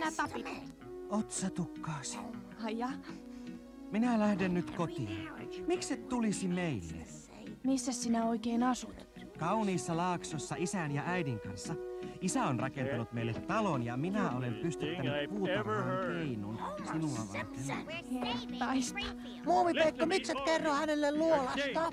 nää tapit? Otsatukkaasi. Ai ja? Minä lähden nyt kotiin. Miksi et tulisi meille? Missä sinä oikein asut? Kauniissa laaksossa isän ja äidin kanssa. Isä on rakentanut meille talon ja minä olen pystyttänyt puutarhaan keinun sinua varten. Hertaista. Muumipeikko, miksi et kerro hänelle luolasta?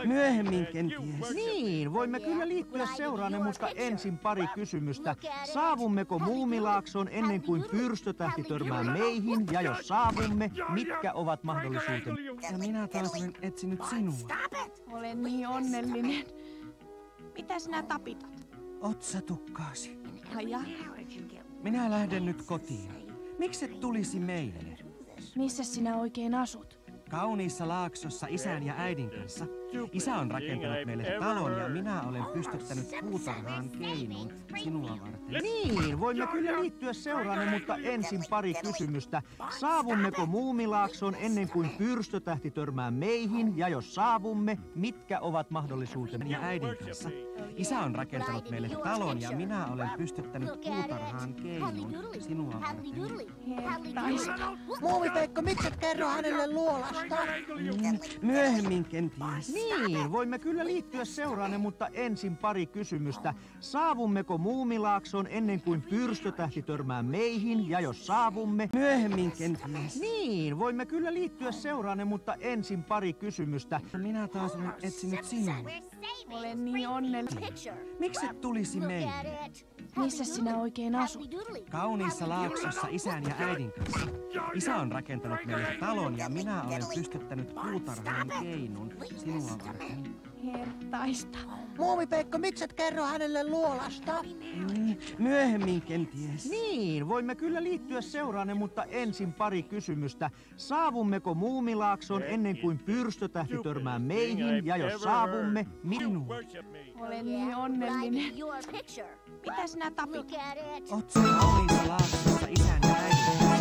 Myöhemmin kenties. Niin, voimme kyllä liittyä seuraanne, mutta ensin pari kysymystä. Saavummeko Muumilaaksoon ennen kuin pyrstötähti törmää meihin? Ja jos saavumme, mitkä ovat mahdollisuutemme? Ja minä taas olen etsinyt sinua. Olen niin onnellinen. Mitä sinä tapitat? Otsatukkaasi. Ai ja? Minä lähden nyt kotiin. Miksi et tulisi meille? Missä sinä oikein asut? Kauniissa laaksossa isän ja äidin kanssa. Isä on rakentanut meille talon ja minä olen pystyttänyt puutarhaan keinun sinua varten. Niin, voimme kyllä liittyä seuraanne, mutta ensin pari kysymystä. Saavummeko Muumilaaksoon ennen kuin pyrstötähti törmää meihin? Ja jos saavumme, mitkä ovat mahdollisuutemme? Ja äidin kanssa. Isä on rakentanut meille talon ja minä olen pystyttänyt puutarhaan keinun sinua varten. Hertaista. Muumipeikko, miksi et kerro hänelle luolasta? Myöhemmin kenties. Niin, voimme kyllä liittyä seuraanne, mutta ensin pari kysymystä. Saavummeko Muumilaaksoon ennen kuin pyrstötähti törmää meihin? Ja jos saavumme... Myöhemmin kenties. Niin, voimme kyllä liittyä seuraanne, mutta ensin pari kysymystä. Minä taas olen etsinyt sinua. Olen niin onnellinen. Miksi et tulisi meille? Missä sinä oikein asut? Kauniissa laaksossa isän ja äidin kanssa. Isä on rakentanut meille talon ja minä olen pystyttänyt puutarhaan keinun sinua varten. Hertaista. Muumipeikko, miksi et kerro hänelle luolasta? Myöhemmin kenties. Niin, voimme kyllä liittyä seuraanne, mutta ensin pari kysymystä. Saavummeko Muumilaaksoon ennen kuin pyrstötähti törmää meihin? Ja jos saavumme, minua? Olen niin onnellinen. Mitä sinä tapit? Otsa kauniissa laaksossa isän ja äidin kanssa.